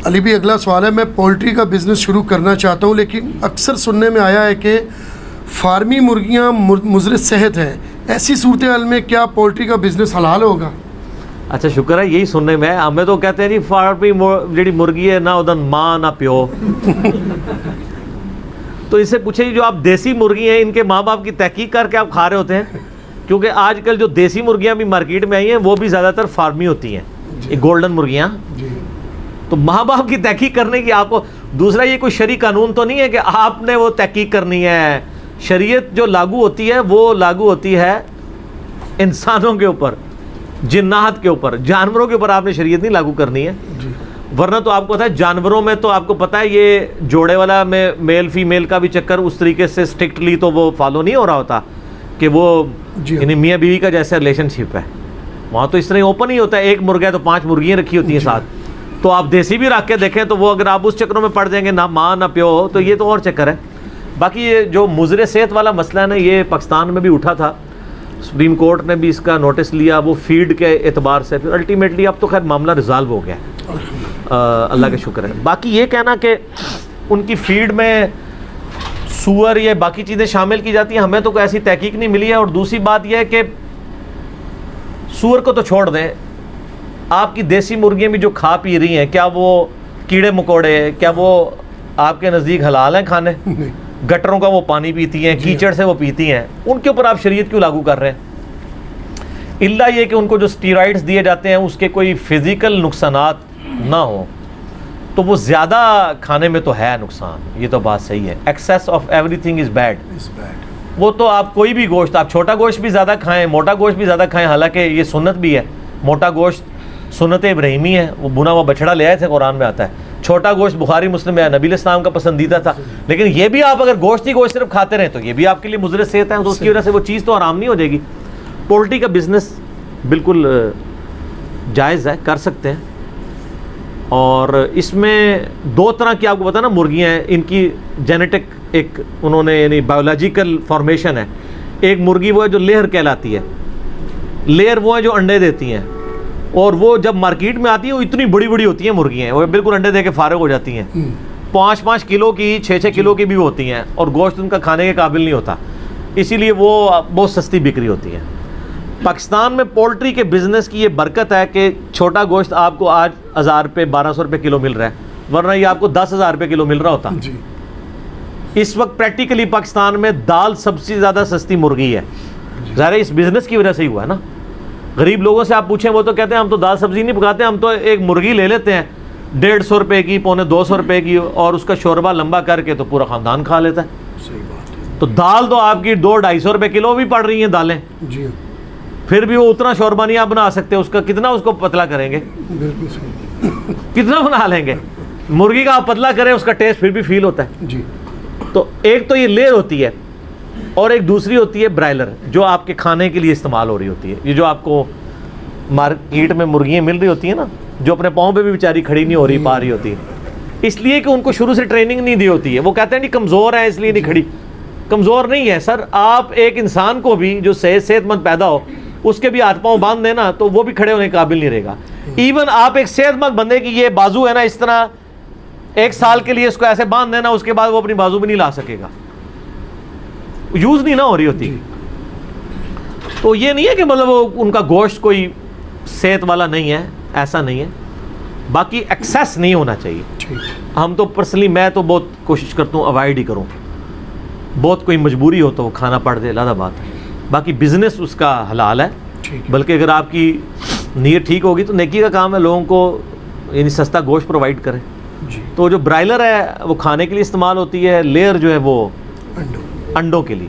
علی بھی اگلا سوال ہے، میں پولٹری کا بزنس شروع کرنا چاہتا ہوں، لیکن اکثر سننے میں آیا ہے کہ فارمی مرغیاں مضر صحت ہیں، ایسی صورتحال میں کیا پولٹری کا بزنس حلال ہوگا؟ اچھا شکر ہے، یہی سننے میں ہمیں تو کہتے ہیں جی فارمی جڑی مرغی ہے نہ ادھر ماں نہ پیو تو اس سے پوچھے جو آپ دیسی مرغی ہیں ان کے ماں باپ کی تحقیق کر کے آپ کھا رہے ہوتے ہیں؟ کیونکہ آج کل جو دیسی مرغیاں بھی مارکیٹ میں آئی ہیں وہ بھی زیادہ تر فارمی ہوتی ہیں، یہ گولڈن مرغیاں، تو ماں باپ کی تحقیق کرنے کی آپ کو دوسرا یہ کوئی شرعی قانون تو نہیں ہے کہ آپ نے وہ تحقیق کرنی ہے. شریعت جو لاگو ہوتی ہے وہ لاگو ہوتی ہے انسانوں کے اوپر، جنات کے اوپر، جانوروں کے اوپر آپ نے شریعت نہیں لاگو کرنی ہے. ورنہ تو آپ کو پتا ہے جانوروں میں تو آپ کو پتا ہے یہ جوڑے والا میں میل فیمیل کا بھی چکر اس طریقے سے اسٹرکٹلی تو وہ فالو نہیں ہو رہا ہوتا کہ وہ یعنی میاں بیوی کا جیسا ریلیشن شپ ہے. وہاں تو اس طرح اوپن ہی ہوتا ہے، ایک مرغا ہے تو 5 مرغیاں رکھی ہوتی ہیں ساتھ. تو آپ دیسی بھی رکھ کے دیکھیں تو وہ اگر آپ اس چکروں میں پڑ جائیں گے نہ ماں نہ پیو تو یہ تو اور چکر ہے. باقی یہ جو مضر صحت والا مسئلہ ہے نا یہ پاکستان میں بھی اٹھا تھا، سپریم کورٹ نے بھی اس کا نوٹس لیا، وہ فیڈ کے اعتبار سے پھر الٹیمیٹلی اب تو خیر معاملہ ریزالو ہو گیا ہے، اللہ کا شکر ہے. باقی یہ کہنا کہ ان کی فیڈ میں سور یا باقی چیزیں شامل کی جاتی ہیں، ہمیں تو کوئی ایسی تحقیق نہیں ملی ہے. اور دوسری بات یہ ہے کہ سور کو تو چھوڑ دیں، آپ کی دیسی مرغیاں بھی جو کھا پی رہی ہیں کیا وہ کیڑے مکوڑے کیا وہ آپ کے نزدیک حلال ہیں کھانے؟ گٹروں کا وہ پانی پیتی ہیں، کیچڑ سے وہ پیتی ہیں، ان کے اوپر آپ شریعت کیوں لاگو کر رہے ہیں؟ الا یہ کہ ان کو جو اسٹیرائڈز دیے جاتے ہیں اس کے کوئی فزیکل نقصانات نہ ہوں تو وہ زیادہ کھانے میں تو ہے نقصان، یہ تو بات صحیح ہے. Access of every thing is bad. وہ تو آپ کوئی بھی گوشت، آپ چھوٹا گوشت بھی زیادہ کھائیں، موٹا گوشت بھی زیادہ کھائیں، حالانکہ یہ سنت بھی ہے. موٹا گوشت سنت ابراہیمی ہے، وہ بنا ہوا بچڑا لے آئے تھے، قرآن میں آتا ہے. چھوٹا گوشت بخاری مسلم میں نبی علیہ السلام کا پسندیدہ تھا. لیکن یہ بھی آپ اگر گوشت ہی گوشت صرف کھاتے رہیں تو یہ بھی آپ کے لیے مضر صحت ہے، تو اس کی وجہ سے وہ چیز تو حرام نہیں ہو جائے گی. پولٹری کا بزنس بالکل جائز ہے، کر سکتے ہیں. اور اس میں 2 طرح کی آپ کو پتا نا مرغیاں ہیں، ان کی جینیٹک ایک انہوں نے یعنی بایولوجیکل فارمیشن ہے. ایک مرغی وہ ہے جو لیئر کہلاتی ہے، لیئر وہ ہے جو انڈے دیتی ہیں، اور وہ جب مارکیٹ میں آتی ہے وہ اتنی بڑی بڑی ہوتی ہیں مرغیاں، وہ بالکل انڈے دے کے فارغ ہو جاتی ہیں. 5-5 کلو کی 6-6 کلو کی بھی ہوتی ہیں، اور گوشت ان کا کھانے کے قابل نہیں ہوتا، اسی لیے وہ بہت سستی بکری ہوتی ہیں. پاکستان میں پولٹری کے بزنس کی یہ برکت ہے کہ چھوٹا گوشت آپ کو آج 1000 روپے 1200 روپے کلو مل رہا ہے، ورنہ یہ آپ کو 10,000 روپے کلو مل رہا ہوتا. اس وقت پریکٹیکلی پاکستان میں دال سب سے زیادہ سستی مرغی ہے. ظاہر اس بزنس کی وجہ سے ہی ہوا ہے نا. غریب لوگوں سے آپ پوچھیں وہ تو کہتے ہیں ہم تو دال سبزی نہیں پکاتے، ہم تو ایک مرغی لے لیتے ہیں 150 روپے کی، 250 روپے کی، اور اس کا شوربہ لمبا کر کے تو پورا خاندان کھا لیتا ہے. صحیح بات ہے. تو دال تو آپ کی 200-250 روپے کلو بھی پڑ رہی ہیں دالیں، جی پھر بھی وہ اتنا شوربہ نہیں آپ بنا سکتے. اس کا کتنا اس کو پتلا کریں گے؟ بالکل صحیح. کتنا بنا لیں گے؟ مرغی کا آپ پتلا کریں اس کا ٹیسٹ پھر بھی فیل ہوتا ہے. جی. تو ایک تو یہ لیئر ہوتی ہے، اور ایک دوسری ہوتی ہے برائلر جو آپ کے کھانے کے لیے استعمال ہو رہی ہوتی ہے. یہ جو آپ کو مارکیٹ میں مرغیاں مل رہی ہوتی ہیں نا جو اپنے پاؤں پہ بھی بیچاری کھڑی نہیں ہو رہی، پا رہی ہوتی ہے، اس لیے کہ ان کو شروع سے ٹریننگ نہیں دی ہوتی ہے. وہ کہتے ہیں نہیں کمزور ہے اس لیے نہیں کھڑی. کمزور نہیں ہے سر، آپ ایک انسان کو بھی جو صحت مند پیدا ہو اس کے بھی ہاتھ پاؤں باندھ دینا تو وہ بھی کھڑے ہونے کے قابل نہیں رہے گا. ایون آپ ایک صحت مند بندے کی یہ بازو ہے نا اس طرح 1 سال کے لیے اس کو ایسے باندھ دینا، اس کے بعد وہ اپنی بازو بھی نہیں لا سکے گا، یوز نہیں نہ ہو رہی ہوتی. تو یہ نہیں ہے کہ مطلب ان کا گوشت کوئی صحت والا نہیں ہے، ایسا نہیں ہے. باقی ایکسیس نہیں ہونا چاہیے. ہم تو پرسنلی میں تو بہت کوشش کرتا ہوں اوائڈ ہی کروں. بہت کوئی مجبوری ہو تو وہ کھانا پڑ دے، علیحدہ بات ہے. باقی بزنس اس کا حلال ہے، بلکہ اگر آپ کی نیت ٹھیک ہوگی تو نیکی کا کام ہے لوگوں کو یعنی سستا گوشت پرووائڈ کریں. تو جو برائلر ہے وہ کھانے کے لیے استعمال ہوتی ہے، لیئر جو ہے وہ انڈوں کے لیے.